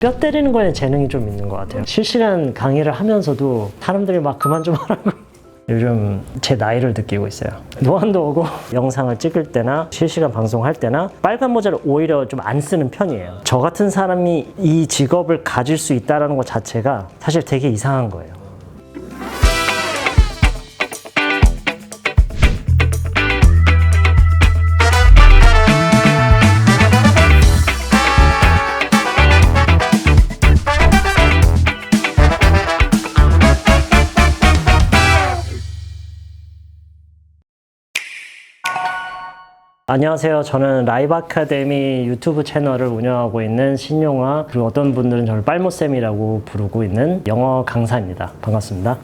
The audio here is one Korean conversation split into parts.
뼈 때리는 거에 재능이 좀 있는 것 같아요. 실시간 강의를 하면서도 사람들이 막 그만 좀 하라고 요즘 제 나이를 느끼고 있어요. 노안도 오고 영상을 찍을 때나 실시간 방송할 때나 빨간 모자를 오히려 좀 안 쓰는 편이에요. 저 같은 사람이 이 직업을 가질 수 있다는 것 자체가 사실 되게 이상한 거예요. 안녕하세요. 저는 라이브 아카데미 유튜브 채널을 운영하고 있는 신용화, 그리고 어떤 분들은 저를 빨모쌤이라고 부르고 있는 영어 강사입니다. 반갑습니다.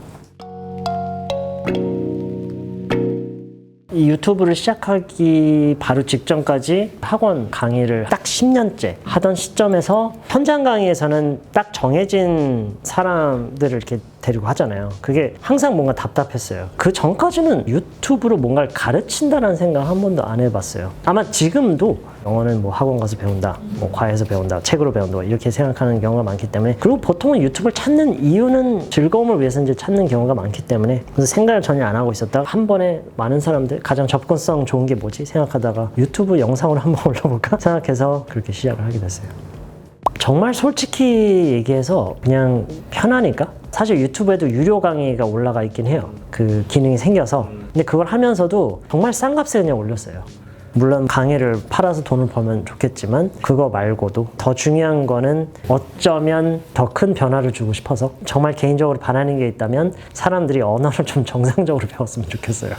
이 유튜브를 시작하기 바로 직전까지 학원 강의를 딱 10년째 하던 시점에서 현장 강의에서는 딱 정해진 사람들을 이렇게 데리고 하잖아요. 그게 항상 뭔가 답답했어요. 그 전까지는 유튜브로 뭔가를 가르친다는 생각 한 번도 안 해봤어요. 아마 지금도 영어는 뭐 학원 가서 배운다, 뭐 과외에서 배운다, 책으로 배운다 이렇게 생각하는 경우가 많기 때문에, 그리고 보통은 유튜브를 찾는 이유는 즐거움을 위해서 이제 찾는 경우가 많기 때문에, 그래서 생각을 전혀 안 하고 있었다가 한 번에 많은 사람들 가장 접근성 좋은 게 뭐지 생각하다가 유튜브 영상으로 한번 올려볼까 생각해서 그렇게 시작을 하게 됐어요. 정말 솔직히 얘기해서 그냥 편하니까. 사실 유튜브에도 유료 강의가 올라가 있긴 해요. 그 기능이 생겨서. 근데 그걸 하면서도 정말 싼 값에 그냥 올렸어요. 물론 강의를 팔아서 돈을 벌면 좋겠지만 그거 말고도 더 중요한 거는 어쩌면 더 큰 변화를 주고 싶어서, 정말 개인적으로 바라는 게 있다면 사람들이 언어를 좀 정상적으로 배웠으면 좋겠어요.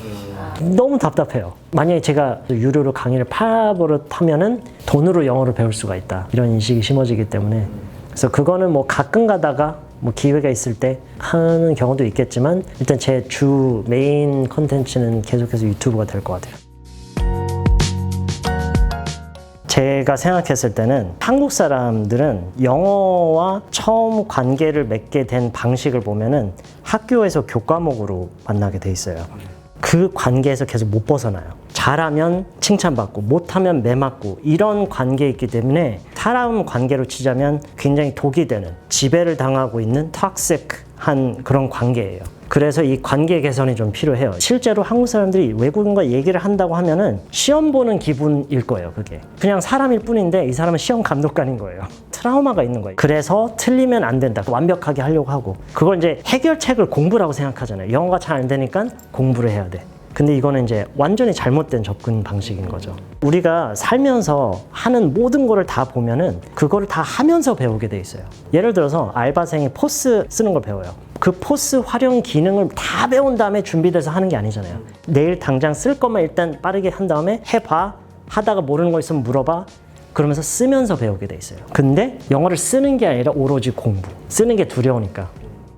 너무 답답해요. 만약에 제가 유료로 강의를 팔아버릇하면은 돈으로 영어를 배울 수가 있다, 이런 인식이 심어지기 때문에, 그래서 그거는 뭐 가끔 가다가 뭐 기회가 있을 때 하는 경우도 있겠지만, 일단 제 주 메인 컨텐츠는 계속해서 유튜브가 될 것 같아요. 제가 생각했을 때는 한국 사람들은 영어와 처음 관계를 맺게 된 방식을 보면은 학교에서 교과목으로 만나게 돼 있어요. 그 관계에서 계속 못 벗어나요. 잘하면 칭찬받고 못하면 매맞고 이런 관계에 있기 때문에, 사람 관계로 치자면 굉장히 독이 되는, 지배를 당하고 있는 톡식한 그런 관계예요. 그래서 이 관계 개선이 좀 필요해요. 실제로 한국 사람들이 외국인과 얘기를 한다고 하면은 시험 보는 기분일 거예요. 그게 그냥 사람일 뿐인데 이 사람은 시험 감독관인 거예요. 트라우마가 있는 거예요. 그래서 틀리면 안 된다, 완벽하게 하려고 하고, 그걸 이제 해결책을 공부라고 생각하잖아요. 영어가 잘 안 되니까 공부를 해야 돼. 근데 이거는 이제 완전히 잘못된 접근 방식인 거죠. 우리가 살면서 하는 모든 거를 다 보면은 그거를 다 하면서 배우게 돼 있어요. 예를 들어서 알바생이 포스 쓰는 걸 배워요. 그 포스 활용 기능을 다 배운 다음에 준비돼서 하는 게 아니잖아요. 내일 당장 쓸 것만 일단 빠르게 한 다음에 해봐, 하다가 모르는 거 있으면 물어봐, 그러면서 쓰면서 배우게 돼 있어요. 근데 영어를 쓰는 게 아니라 오로지 공부, 쓰는 게 두려우니까.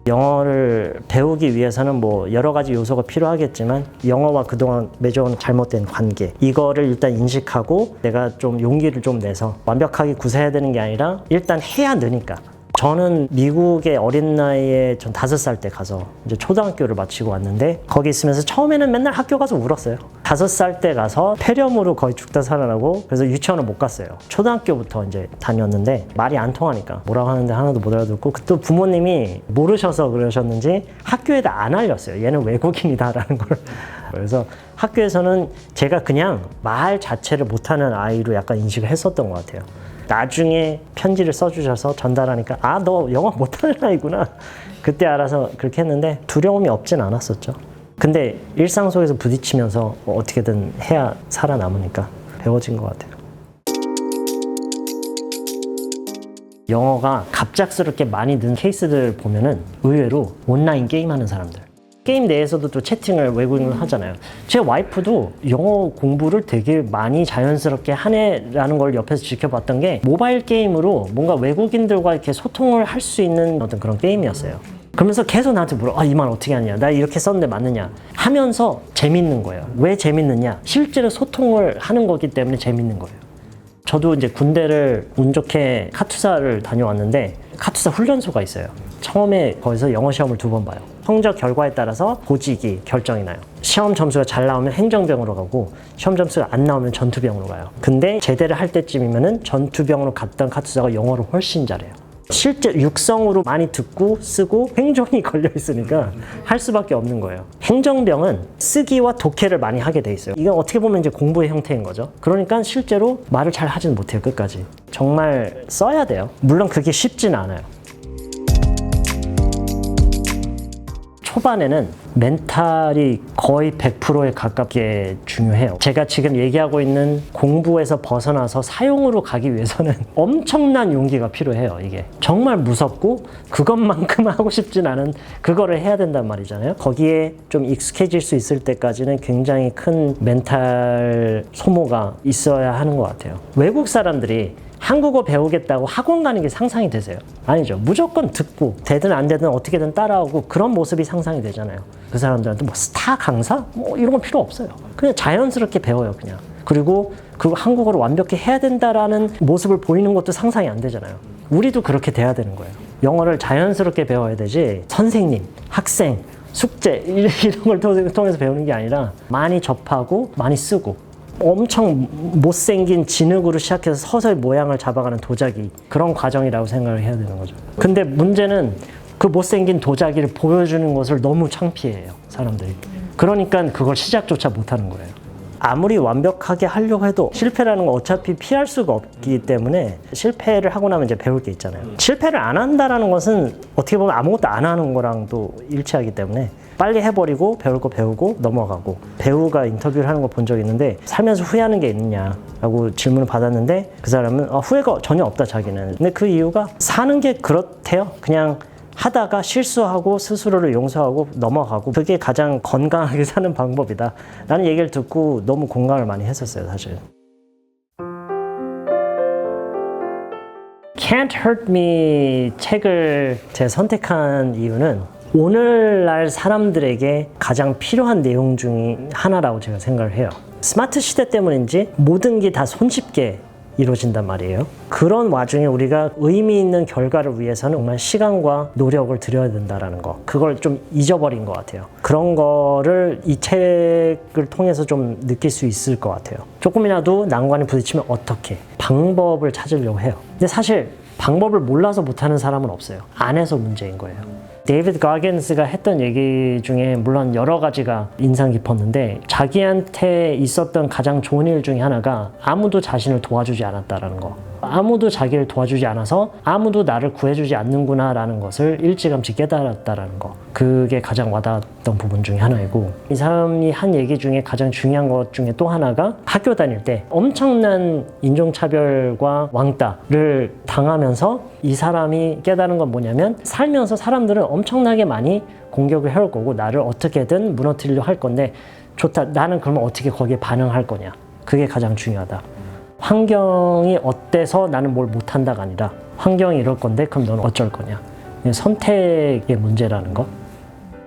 영어를 배우기 위해서는 뭐 여러 가지 요소가 필요하겠지만, 영어와 그동안 맺어온 잘못된 관계, 이거를 일단 인식하고 내가 좀 용기를 좀 내서 완벽하게 구사해야 되는 게 아니라 일단 해야 느니까. 저는 미국의 어린 나이에 전 5살 때 가서 이제 초등학교를 마치고 왔는데, 거기 있으면서 처음에는 맨날 학교 가서 울었어요. 5살 때 가서 폐렴으로 거의 죽다 살아나고, 그래서 유치원을 못 갔어요. 초등학교부터 이제 다녔는데 말이 안 통하니까 뭐라고 하는데 하나도 못 알아듣고, 또 부모님이 모르셔서 그러셨는지 학교에다 안 알렸어요. 얘는 외국인이다라는 걸. 그래서 학교에서는 제가 그냥 말 자체를 못하는 아이로 약간 인식을 했었던 것 같아요. 나중에 편지를 써주셔서 전달하니까, 아, 너 영어 못하는 아이구나, 그때 알아서 그렇게 했는데 두려움이 없진 않았었죠. 근데 일상 속에서 부딪히면서 어떻게든 해야 살아남으니까 배워진 것 같아요. 영어가 갑작스럽게 많이 는 케이스들 보면은 의외로 온라인 게임하는 사람들, 게임 내에서도 또 채팅을 외국인을 하잖아요. 제 와이프도 영어 공부를 되게 많이 자연스럽게 하네라는 걸 옆에서 지켜봤던 게, 모바일 게임으로 뭔가 외국인들과 이렇게 소통을 할 수 있는 어떤 그런 게임이었어요. 그러면서 계속 나한테 물어, 이 말 어떻게 하냐, 나 이렇게 썼는데 맞느냐 하면서 재밌는 거예요. 왜 재밌느냐? 실제로 소통을 하는 거기 때문에 재밌는 거예요. 저도 이제 군대를 운 좋게 카투사를 다녀왔는데, 카투사 훈련소가 있어요. 처음에 거기서 영어 시험을 2번 봐요. 성적 결과에 따라서 보직이 결정이 나요. 시험 점수가 잘 나오면 행정병으로 가고, 시험 점수가 안 나오면 전투병으로 가요. 근데 제대를 할 때쯤이면은 전투병으로 갔던 카투사가 영어를 훨씬 잘해요. 실제 육성으로 많이 듣고 쓰고 횡정이 걸려 있으니까 할 수밖에 없는 거예요. 행정병은 쓰기와 독해를 많이 하게 돼 있어요. 이건 어떻게 보면 이제 공부의 형태인 거죠. 그러니까 실제로 말을 잘 하지는 못해요, 끝까지. 정말 써야 돼요. 물론 그게 쉽진 않아요. 초반에는 멘탈이 거의 100%에 가깝게 중요해요. 제가 지금 얘기하고 있는 공부에서 벗어나서 사용으로 가기 위해서는 엄청난 용기가 필요해요. 이게 정말 무섭고 그것만큼 하고 싶진 않은 그거를 해야 된단 말이잖아요. 거기에 좀 익숙해질 수 있을 때까지는 굉장히 큰 멘탈 소모가 있어야 하는 것 같아요. 외국 사람들이 한국어 배우겠다고 학원 가는 게 상상이 되세요? 아니죠. 무조건 듣고 되든 안 되든 어떻게든 따라오고 그런 모습이 상상이 되잖아요. 그 사람들한테 뭐 스타 강사? 뭐 이런 건 필요 없어요. 그냥 자연스럽게 배워요, 그냥. 그리고 그 한국어를 완벽히 해야 된다라는 모습을 보이는 것도 상상이 안 되잖아요. 우리도 그렇게 돼야 되는 거예요. 영어를 자연스럽게 배워야 되지 선생님, 학생, 숙제 이런 걸 통해서 배우는 게 아니라 많이 접하고 많이 쓰고 엄청 못생긴 진흙으로 시작해서 서서히 모양을 잡아가는 도자기 그런 과정이라고 생각을 해야 되는 거죠. 근데 문제는 그 못생긴 도자기를 보여주는 것을 너무 창피해요, 사람들이. 그러니까 그걸 시작조차 못하는 거예요. 아무리 완벽하게 하려고 해도 실패라는 건 어차피 피할 수가 없기 때문에 실패를 하고 나면 이제 배울 게 있잖아요. 실패를 안 한다는 것은 어떻게 보면 아무것도 안 하는 거랑도 일치하기 때문에 빨리 해버리고 배울 거 배우고 넘어가고. 배우가 인터뷰를 하는 거 본 적 있는데 살면서 후회하는 게 있느냐라고 질문을 받았는데 그 사람은 후회가 전혀 없다, 자기는. 근데 그 이유가 사는 게 그렇대요. 그냥 하다가 실수하고 스스로를 용서하고 넘어가고 그게 가장 건강하게 사는 방법이다 라는 얘기를 듣고 너무 공감을 많이 했었어요, 사실. Can't Hurt Me 책을 제가 선택한 이유는 오늘날 사람들에게 가장 필요한 내용 중 하나라고 제가 생각을 해요. 스마트 시대 때문인지 모든 게 다 손쉽게 이루어진단 말이에요. 그런 와중에 우리가 의미 있는 결과를 위해서는 정말 시간과 노력을 들여야 된다는 거, 그걸 좀 잊어버린 것 같아요. 그런 거를 이 책을 통해서 좀 느낄 수 있을 것 같아요. 조금이라도 난관에 부딪히면 어떻게 방법을 찾으려고 해요. 근데 사실 방법을 몰라서 못하는 사람은 없어요. 안 해서 문제인 거예요. 데이비드 가긴스가 했던 얘기 중에 물론 여러 가지가 인상 깊었는데 자기한테 있었던 가장 좋은 일 중에 하나가 아무도 자신을 도와주지 않았다라는 거. 아무도 자기를 도와주지 않아서 아무도 나를 구해주지 않는구나 라는 것을 일찌감치 깨달았다라는 거. 그게 가장 와닿았던 부분 중에 하나이고, 이 사람이 한 얘기 중에 가장 중요한 것 중에 또 하나가 학교 다닐 때 엄청난 인종차별과 왕따를 당하면서 이 사람이 깨달은 건 뭐냐면, 살면서 사람들은 엄청나게 많이 공격을 해올 거고 나를 어떻게든 무너뜨리려 할 건데, 좋다, 나는 그러면 어떻게 거기에 반응할 거냐. 그게 가장 중요하다. 환경이 어때서 나는 뭘 못한다가 아니라 환경이 이럴 건데 그럼 너는 어쩔 거냐. 선택의 문제라는 거.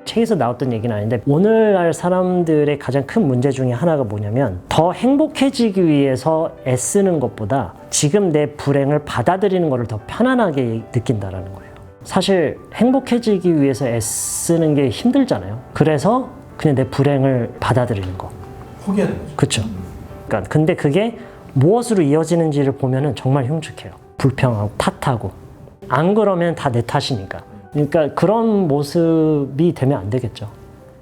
책에서 나왔던 얘기는 아닌데 오늘날 사람들의 가장 큰 문제 중에 하나가 뭐냐면 더 행복해지기 위해서 애쓰는 것보다 지금 내 불행을 받아들이는 것을 더 편안하게 느낀다라는 거예요. 사실 행복해지기 위해서 애쓰는 게 힘들잖아요. 그래서 그냥 내 불행을 받아들이는 거. 포기하는 거죠. 그렇죠. 그러니까 근데 그게 무엇으로 이어지는지를 보면은 정말 흉측해요. 불평하고 탓하고. 안 그러면 다 내 탓이니까. 그러니까 그런 모습이 되면 안 되겠죠.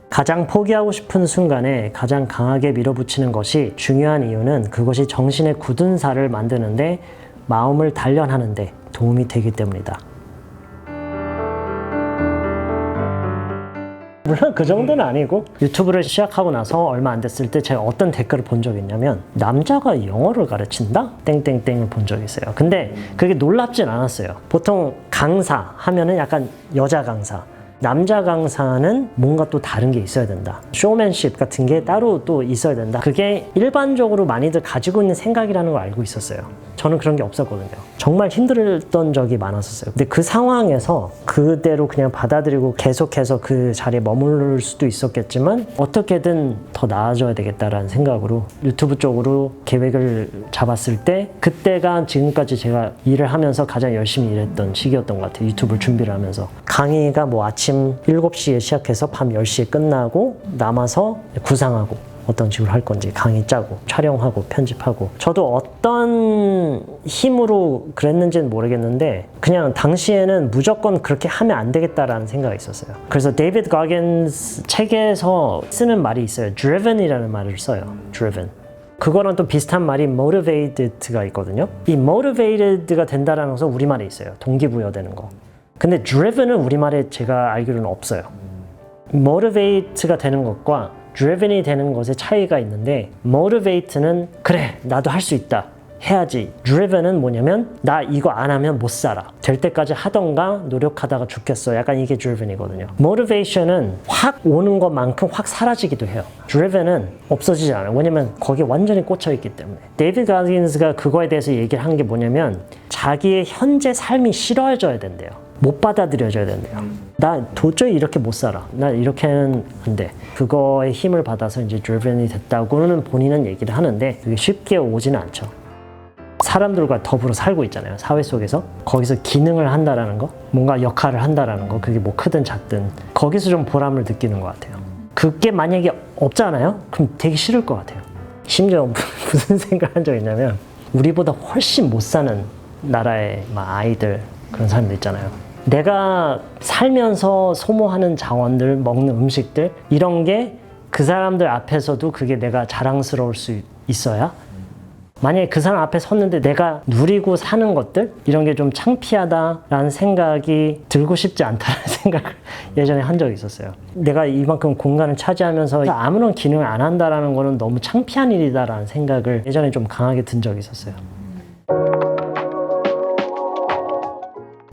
가장 포기하고 싶은 순간에 가장 강하게 밀어붙이는 것이 중요한 이유는 그것이 정신의 굳은 살을 만드는데 마음을 단련하는데 도움이 되기 때문이다. 물론 그 정도는 아니고 유튜브를 시작하고 나서 얼마 안 됐을 때 제가 어떤 댓글을 본 적이 있냐면 남자가 영어를 가르친다? 땡땡땡을 본 적이 있어요. 근데 그게 놀랍진 않았어요. 보통 강사 하면은 약간 여자 강사, 남자 강사는 뭔가 또 다른 게 있어야 된다. 쇼맨십 같은 게 따로 또 있어야 된다. 그게 일반적으로 많이들 가지고 있는 생각이라는 걸 알고 있었어요. 저는 그런 게 없었거든요. 정말 힘들었던 적이 많았었어요. 근데 그 상황에서 그대로 그냥 받아들이고 계속해서 그 자리에 머무를 수도 있었겠지만 어떻게든 더 나아져야 되겠다라는 생각으로 유튜브 쪽으로 계획을 잡았을 때 그때가 지금까지 제가 일을 하면서 가장 열심히 일했던 시기였던 것 같아요. 유튜브를 준비를 하면서. 강의가 뭐 아침 7시에 시작해서 밤 10시에 끝나고 남아서 구상하고 어떤 식으로 할 건지 강의 짜고 촬영하고 편집하고. 저도 어떤 힘으로 그랬는지는 모르겠는데 그냥 당시에는 무조건 그렇게 하면 안 되겠다라는 생각이 있었어요. 그래서 데이비드 거긴스 책에서 쓰는 말이 있어요. driven이라는 말을 써요. driven. 그거랑 또 비슷한 말이 motivated가 있거든요. 이 motivated가 된다라는 것은 우리말에 있어요. 동기부여되는 거. 근데 driven은 우리말에 제가 알기로는 없어요. motivate가 되는 것과 driven이 되는 것의 차이가 있는데 motivate는 그래 나도 할 수 있다 해야지. driven은 뭐냐면 나 이거 안 하면 못 살아. 될 때까지 하던가 노력하다가 죽겠어. 약간 이게 driven이거든요. motivation은 확 오는 것만큼 확 사라지기도 해요. driven은 없어지지 않아요. 왜냐면 거기에 완전히 꽂혀 있기 때문에. 데이비드 거긴스가 그거에 대해서 얘기를 한 게 뭐냐면 자기의 현재 삶이 싫어져야 된대요. 못 받아들여져야 된대요. 나 도저히 이렇게 못 살아. 나 이렇게는 안 돼. 그거에 힘을 받아서 이제 driven이 됐다고는 본인은 얘기를 하는데 그게 쉽게 오지는 않죠. 사람들과 더불어 살고 있잖아요. 사회 속에서. 거기서 기능을 한다라는 거, 뭔가 역할을 한다라는 거, 그게 뭐 크든 작든 거기서 좀 보람을 느끼는 것 같아요. 그게 만약에 없잖아요? 그럼 되게 싫을 것 같아요. 심지어 무슨 생각을 한 적이 있냐면 우리보다 훨씬 못 사는 나라의 아이들 그런 사람들 있잖아요. 내가 살면서 소모하는 자원들, 먹는 음식들 이런 게 그 사람들 앞에서도 그게 내가 자랑스러울 수 있어야 만약에 그 사람 앞에 섰는데 내가 누리고 사는 것들 이런 게 좀 창피하다라는 생각이 들고 싶지 않다는 생각을 예전에 한 적이 있었어요. 내가 이만큼 공간을 차지하면서 아무런 기능을 안 한다라는 거는 너무 창피한 일이다라는 생각을 예전에 좀 강하게 든 적이 있었어요.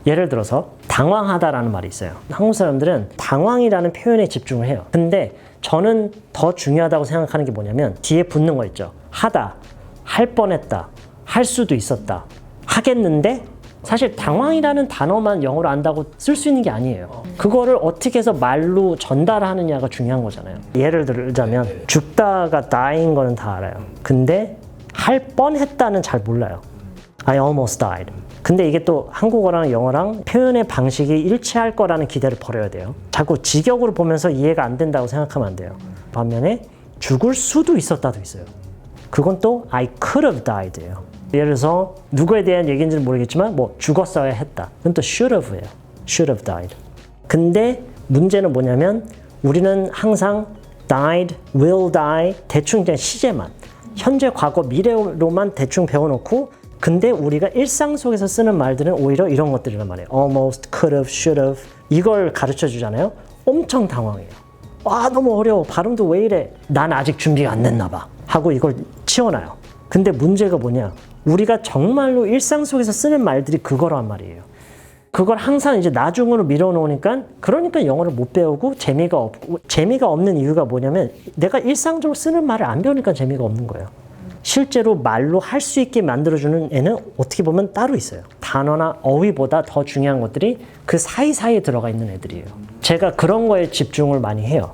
예를 들어서 당황하다라는 말이 있어요. 한국 사람들은 당황이라는 표현에 집중을 해요. 근데 저는 더 중요하다고 생각하는 게 뭐냐면 뒤에 붙는 거 있죠. 하다, 할 뻔했다, 할 수도 있었다, 하겠는데 사실 당황이라는 단어만 영어로 안다고 쓸 수 있는 게 아니에요. 그거를 어떻게 해서 말로 전달하느냐가 중요한 거잖아요. 예를 들자면 죽다가 dying 거는 다 알아요. 근데 할 뻔했다는 잘 몰라요. I almost died. 근데 이게 또 한국어랑 영어랑 표현의 방식이 일치할 거라는 기대를 버려야 돼요. 자꾸 직역으로 보면서 이해가 안 된다고 생각하면 안 돼요. 반면에 죽을 수도 있었다도 있어요. 그건 또 I could have died예요. 예를 들어서 누구에 대한 얘기인지는 모르겠지만 뭐 죽었어야 했다. 그건 또 should have예요. should have died. 근데 문제는 뭐냐면 우리는 항상 died, will die 대충 그냥 시제만 현재, 과거, 미래로만 대충 배워놓고 근데 우리가 일상 속에서 쓰는 말들은 오히려 이런 것들이란 말이에요. almost, could have, should have 이걸 가르쳐 주잖아요. 엄청 당황해요. 와 너무 어려워. 발음도 왜 이래. 난 아직 준비가 안 됐나 봐. 하고 이걸 치워놔요. 근데 문제가 뭐냐. 우리가 정말로 일상 속에서 쓰는 말들이 그거란 말이에요. 그걸 항상 이제 나중으로 밀어놓으니까 그러니까 영어를 못 배우고 재미가 없는 이유가 뭐냐면 내가 일상적으로 쓰는 말을 안 배우니까 재미가 없는 거예요. 실제로 말로 할 수 있게 만들어주는 애는 어떻게 보면 따로 있어요. 단어나 어휘보다 더 중요한 것들이 그 사이사이에 들어가 있는 애들이에요. 제가 그런 거에 집중을 많이 해요.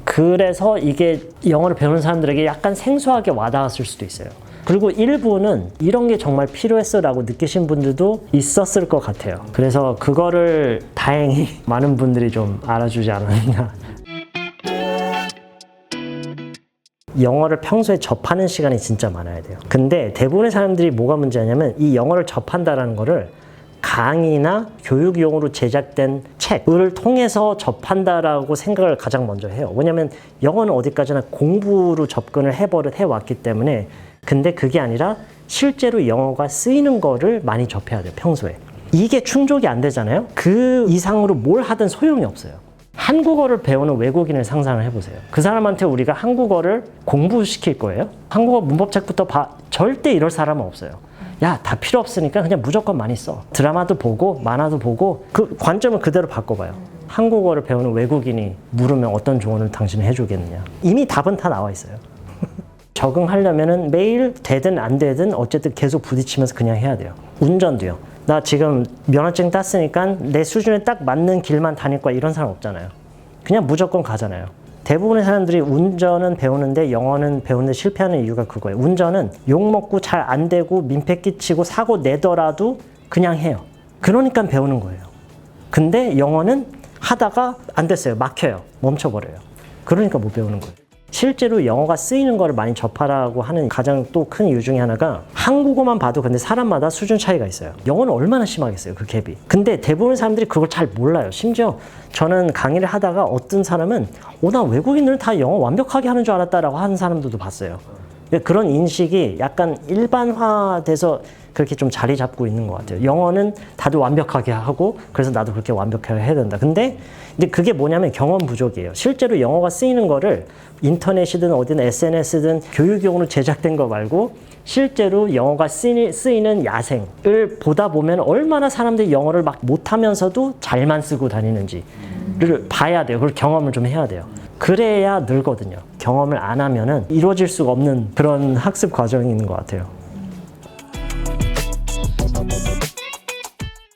그래서 이게 영어를 배우는 사람들에게 약간 생소하게 와닿았을 수도 있어요. 그리고 일부는 이런 게 정말 필요했어 라고 느끼신 분들도 있었을 것 같아요. 그래서 그거를 다행히 많은 분들이 좀 알아주지 않았나. 영어를 평소에 접하는 시간이 진짜 많아야 돼요. 근데 대부분의 사람들이 뭐가 문제냐면 이 영어를 접한다라는 거를 강의나 교육용으로 제작된 책을 통해서 접한다라고 생각을 가장 먼저 해요. 왜냐면 영어는 어디까지나 공부로 접근을 해왔기 때문에. 근데 그게 아니라 실제로 영어가 쓰이는 거를 많이 접해야 돼요, 평소에. 이게 충족이 안 되잖아요? 그 이상으로 뭘 하든 소용이 없어요. 한국어를 배우는 외국인을 상상을 해보세요. 그 사람한테 우리가 한국어를 공부시킬 거예요? 한국어 문법책부터 절대 이럴 사람은 없어요. 야, 다 필요 없으니까 그냥 무조건 많이 써. 드라마도 보고 만화도 보고 그 관점을 그대로 바꿔봐요. 한국어를 배우는 외국인이 물으면 어떤 조언을 당신은 해주겠느냐. 이미 답은 다 나와 있어요. 적응하려면은 매일 되든 안 되든 어쨌든 계속 부딪히면서 그냥 해야 돼요. 운전도요. 나 지금 면허증 땄으니까 내 수준에 딱 맞는 길만 다닐 거야 이런 사람 없잖아요. 그냥 무조건 가잖아요. 대부분의 사람들이 운전은 배우는데 영어는 배우는데 실패하는 이유가 그거예요. 운전은 욕먹고 잘 안 되고 민폐 끼치고 사고 내더라도 그냥 해요. 그러니까 배우는 거예요. 근데 영어는 하다가 안 됐어요. 막혀요. 멈춰버려요. 그러니까 못 배우는 거예요. 실제로 영어가 쓰이는 거를 많이 접하라고 하는 가장 또 큰 이유 중에 하나가 한국어만 봐도 근데 사람마다 수준 차이가 있어요. 영어는 얼마나 심하겠어요, 그 갭이. 근데 대부분 사람들이 그걸 잘 몰라요. 심지어 저는 강의를 하다가 어떤 사람은 나 외국인들은 다 영어 완벽하게 하는 줄 알았다라고 하는 사람들도 봤어요. 그런 인식이 약간 일반화돼서 그렇게 좀 자리 잡고 있는 것 같아요. 영어는 다들 완벽하게 하고 그래서 나도 그렇게 완벽하게 해야 된다. 근데 그게 뭐냐면 경험 부족이에요. 실제로 영어가 쓰이는 거를 인터넷이든 어디든 SNS든 교육용으로 제작된 거 말고 실제로 영어가 쓰이는 야생을 보다 보면 얼마나 사람들이 영어를 막 못하면서도 잘만 쓰고 다니는지를 봐야 돼요. 그걸 경험을 좀 해야 돼요. 그래야 늘거든요. 경험을 안 하면은 이루어질 수가 없는 그런 학습 과정이 있는 것 같아요.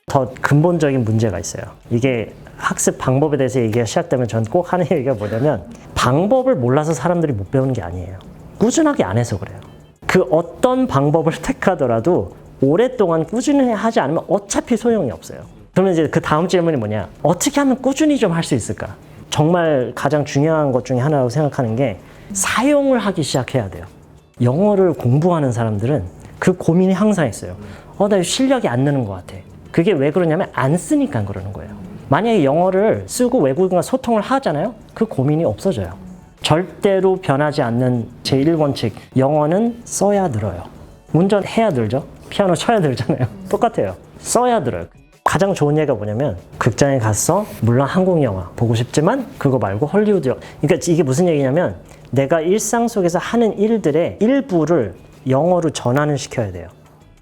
더 근본적인 문제가 있어요. 이게 학습 방법에 대해서 얘기가 시작되면 전 꼭 하는 얘기가 뭐냐면 방법을 몰라서 사람들이 못 배우는 게 아니에요. 꾸준하게 안 해서 그래요. 그 어떤 방법을 택하더라도 오랫동안 꾸준히 하지 않으면 어차피 소용이 없어요. 그러면 이제 그 다음 질문이 뭐냐? 어떻게 하면 꾸준히 좀 할 수 있을까? 정말 가장 중요한 것 중에 하나라고 생각하는 게 사용을 하기 시작해야 돼요. 영어를 공부하는 사람들은 그 고민이 항상 있어요. 나 실력이 안 느는 것 같아. 그게 왜 그러냐면 안 쓰니까 그러는 거예요. 만약에 영어를 쓰고 외국인과 소통을 하잖아요. 그 고민이 없어져요. 절대로 변하지 않는 제1원칙. 영어는 써야 늘어요. 운전해야 늘죠. 피아노 쳐야 늘잖아요. 똑같아요. 써야 늘어요. 가장 좋은 예가 뭐냐면 극장에 가서 물론 한국 영화 보고 싶지만 그거 말고 헐리우드 영화. 그러니까 이게 무슨 얘기냐면 내가 일상 속에서 하는 일들의 일부를 영어로 전환을 시켜야 돼요.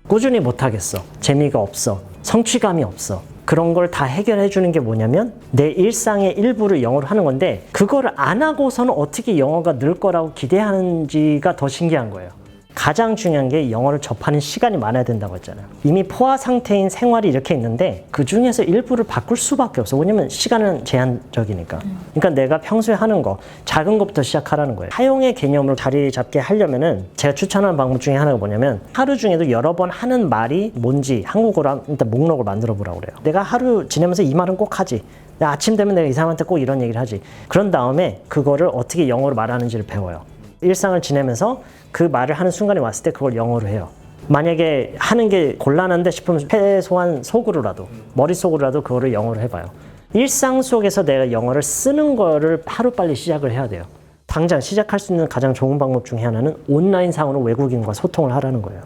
꾸준히 못하겠어. 재미가 없어. 성취감이 없어. 그런 걸 다 해결해 주는 게 뭐냐면 내 일상의 일부를 영어로 하는 건데 그거를 안 하고서는 어떻게 영어가 늘 거라고 기대하는지가 더 신기한 거예요. 가장 중요한 게 영어를 접하는 시간이 많아야 된다고 했잖아요. 이미 포화 상태인 생활이 이렇게 있는데 그 중에서 일부를 바꿀 수밖에 없어. 왜냐면 시간은 제한적이니까. 그러니까 내가 평소에 하는 거 작은 것부터 시작하라는 거예요. 사용의 개념으로 자리 잡게 하려면은 제가 추천하는 방법 중에 하나가 뭐냐면 하루 중에도 여러 번 하는 말이 뭔지 한국어로 일단 목록을 만들어 보라고 그래요. 내가 하루 지내면서 이 말은 꼭 하지. 아침 되면 내가 이 사람한테 꼭 이런 얘기를 하지. 그런 다음에 그거를 어떻게 영어로 말하는지를 배워요. 일상을 지내면서 그 말을 하는 순간이 왔을 때 그걸 영어로 해요. 만약에 하는 게 곤란한데 싶으면 최소한 속으로라도 머릿속으로라도 그거를 영어로 해봐요. 일상 속에서 내가 영어를 쓰는 거를 하루빨리 시작을 해야 돼요. 당장 시작할 수 있는 가장 좋은 방법 중에 하나는 온라인상으로 외국인과 소통을 하라는 거예요.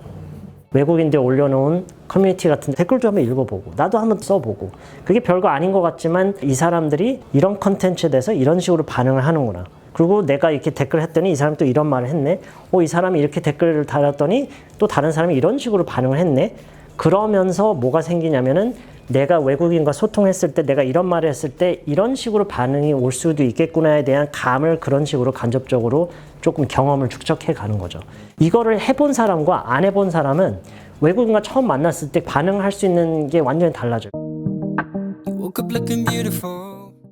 외국인들 올려놓은 커뮤니티 같은 댓글도 한번 읽어보고 나도 한번 써보고 그게 별거 아닌 것 같지만 이 사람들이 이런 컨텐츠에 대해서 이런 식으로 반응을 하는구나. 그리고 내가 이렇게 댓글을 했더니 이 사람이 또 이런 말을 했네. 이 사람이 이렇게 댓글을 달았더니 또 다른 사람이 이런 식으로 반응을 했네. 그러면서 뭐가 생기냐면은 내가 외국인과 소통했을 때 내가 이런 말을 했을 때 이런 식으로 반응이 올 수도 있겠구나에 대한 감을 그런 식으로 간접적으로 조금 경험을 축적해 가는 거죠. 이거를 해본 사람과 안 해본 사람은 외국인과 처음 만났을 때 반응할 수 있는 게 완전히 달라져요.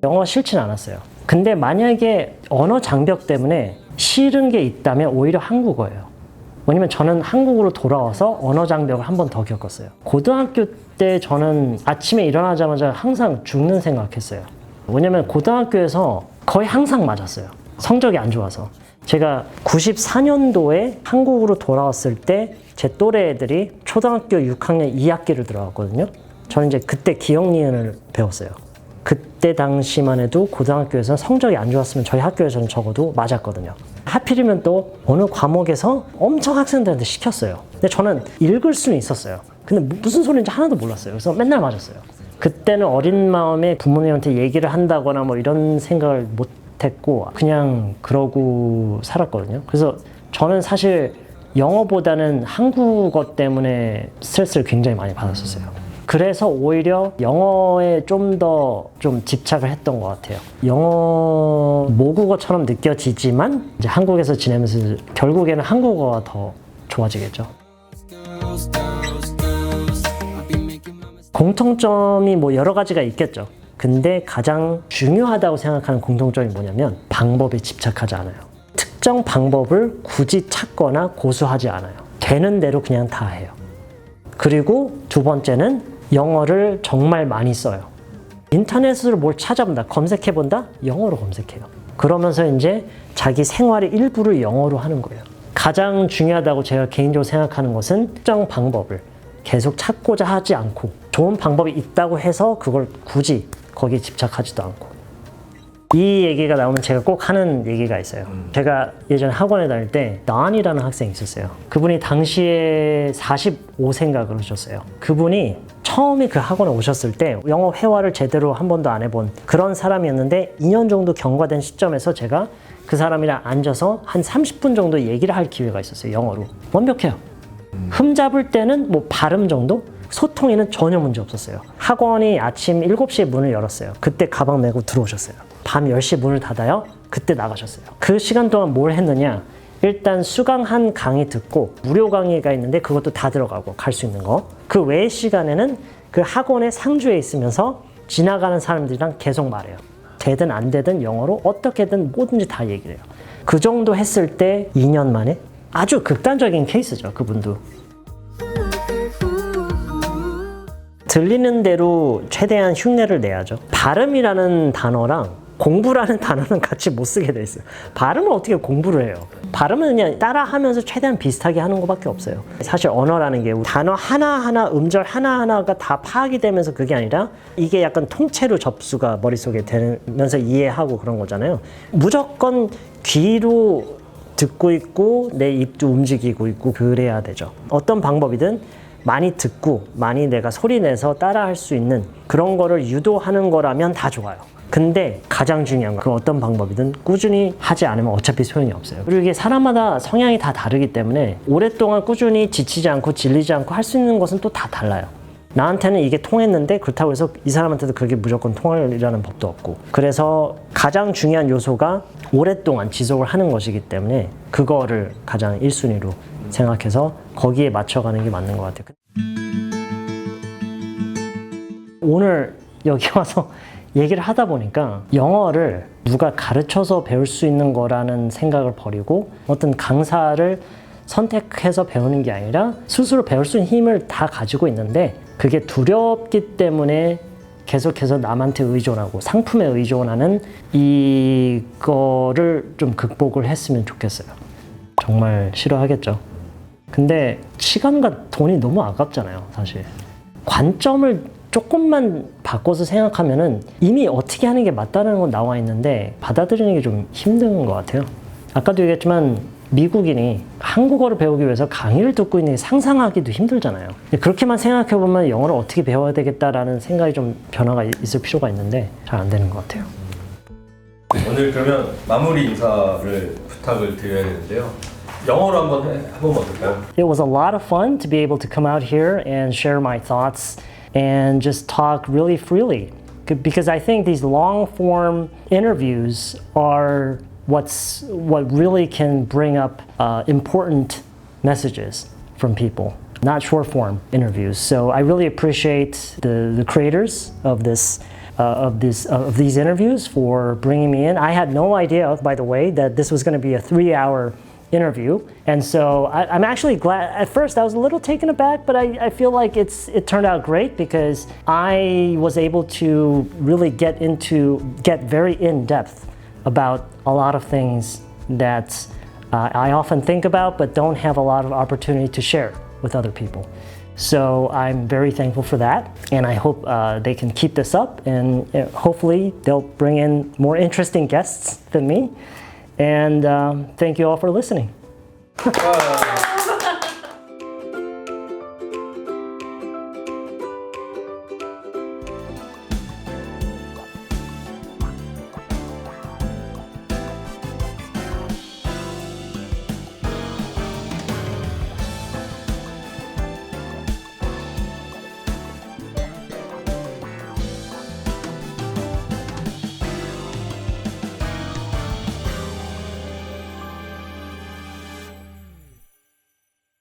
영어가 싫진 않았어요. 근데 만약에 언어 장벽 때문에 싫은 게 있다면 오히려 한국어예요. 왜냐면 저는 한국으로 돌아와서 언어 장벽을 한 번 더 겪었어요. 고등학교 때 저는 아침에 일어나자마자 항상 죽는 생각했어요. 왜냐면 고등학교에서 거의 항상 맞았어요. 성적이 안 좋아서. 제가 94년도에 한국으로 돌아왔을 때 제 또래 애들이 초등학교 6학년 2학기를 들어갔거든요. 저는 이제 그때 기억 니은을 배웠어요. 그때 당시만 해도 고등학교에서 성적이 안 좋았으면 저희 학교에서는 적어도 맞았거든요. 하필이면 또 어느 과목에서 엄청 학생들한테 시켰어요. 근데 저는 읽을 수는 있었어요. 근데 무슨 소리인지 하나도 몰랐어요. 그래서 맨날 맞았어요. 그때는 어린 마음에 부모님한테 얘기를 한다거나 뭐 이런 생각을 못 했고 그냥 그러고 살았거든요. 그래서 저는 사실 영어보다는 한국어 때문에 스트레스를 굉장히 많이 받았었어요. 그래서 오히려 영어에 좀 더 집착을 했던 것 같아요. 영어 모국어처럼 느껴지지만 이제 한국에서 지내면서 결국에는 한국어가 더 좋아지겠죠. 공통점이 뭐 여러 가지가 있겠죠. 근데 가장 중요하다고 생각하는 공통점이 뭐냐면 방법에 집착하지 않아요. 특정 방법을 굳이 찾거나 고수하지 않아요. 되는 대로 그냥 다 해요. 그리고 두 번째는 영어를 정말 많이 써요. 인터넷으로 뭘 찾아본다, 검색해본다? 영어로 검색해요. 그러면서 이제 자기 생활의 일부를 영어로 하는 거예요. 가장 중요하다고 제가 개인적으로 생각하는 것은 특정 방법을 계속 찾고자 하지 않고 좋은 방법이 있다고 해서 그걸 굳이 거기에 집착하지도 않고. 이 얘기가 나오면 제가 꼭 하는 얘기가 있어요. 제가 예전에 학원에 다닐 때 난이라는 학생이 있었어요. 그분이 당시에 45세인가 그러셨어요. 그분이 처음에 그 학원에 오셨을 때 영어 회화를 제대로 한 번도 안 해본 그런 사람이었는데 2년 정도 경과된 시점에서 제가 그 사람이랑 앉아서 한 30분 정도 얘기를 할 기회가 있었어요. 영어로. 완벽해요. 흠잡을 때는 뭐 발음 정도? 소통에는 전혀 문제 없었어요. 학원이 아침 7시에 문을 열었어요. 그때 가방 메고 들어오셨어요. 밤 10시에 문을 닫아요. 그때 나가셨어요. 그 시간 동안 뭘 했느냐? 일단 수강 한 강의 듣고 무료 강의가 있는데 그것도 다 들어가고 갈 수 있는 거. 그 외의 시간에는 그 학원의 상주에 있으면서 지나가는 사람들이랑 계속 말해요. 되든 안 되든 영어로 어떻게든 뭐든지 다 얘기를 해요. 그 정도 했을 때 2년 만에 아주 극단적인 케이스죠. 그분도. 들리는 대로 최대한 흉내를 내야죠. 발음이라는 단어랑 공부라는 단어는 같이 못 쓰게 돼 있어요. 발음을 어떻게 공부를 해요? 발음은 그냥 따라하면서 최대한 비슷하게 하는 것밖에 없어요. 사실 언어라는 게 단어 하나하나, 음절 하나하나가 다 파악이 되면서 그게 아니라 이게 약간 통째로 접수가 머릿속에 되면서 이해하고 그런 거잖아요. 무조건 귀로 듣고 있고 내 입도 움직이고 있고 그래야 되죠. 어떤 방법이든 많이 듣고 많이 내가 소리 내서 따라할 수 있는 그런 거를 유도하는 거라면 다 좋아요. 근데 가장 중요한 건 그 어떤 방법이든 꾸준히 하지 않으면 어차피 소용이 없어요. 그리고 이게 사람마다 성향이 다 다르기 때문에 오랫동안 꾸준히 지치지 않고 질리지 않고 할 수 있는 것은 또 다 달라요. 나한테는 이게 통했는데 그렇다고 해서 이 사람한테도 그게 무조건 통하리라는 법도 없고. 그래서 가장 중요한 요소가 오랫동안 지속을 하는 것이기 때문에 그거를 가장 1순위로 생각해서 거기에 맞춰가는 게 맞는 것 같아요. 오늘 여기 와서 얘기를 하다 보니까 영어를 누가 가르쳐서 배울 수 있는 거라는 생각을 버리고 어떤 강사를 선택해서 배우는 게 아니라 스스로 배울 수 있는 힘을 다 가지고 있는데 그게 두렵기 때문에 계속해서 남한테 의존하고 상품에 의존하는 이거를 좀 극복을 했으면 좋겠어요. 정말 싫어하겠죠. 근데 시간과 돈이 너무 아깝잖아요, 사실. 관점을 조금만 바꿔서 생각하면은 이미 어떻게 하는 게 맞다는 건 나와 있는데 받아들이는 게 좀 힘든 것 같아요. 아까도 얘기했지만 미국인이 한국어를 배우기 위해서 강의를 듣고 있는 게 상상하기도 힘들잖아요. 그렇게만 생각해보면 영어를 어떻게 배워야 되겠다라는 생각이 좀 변화가 있을 필요가 있는데 잘 안 되는 것 같아요. 오늘 그러면 마무리 인사를 부탁을 드려야 되는데요. 영어로 한번 해보면 어떨까요? It was a lot of fun to be able to come out here and share my thoughts and just talk really freely. Because I think these long form interviews are what really can bring up important messages from people, not short form interviews. So I really appreciate the creators of these interviews for bringing me in. I had no idea, by the way, that this was going to be a 3-hour interview, and so I'm actually glad. At first I was a little taken aback, but I feel like it turned out great because I was able to really get very in depth about a lot of things that I often think about but don't have a lot of opportunity to share with other people. So I'm very thankful for that, and I hope they can keep this up, and hopefully they'll bring in more interesting guests than me. And thank you all for listening.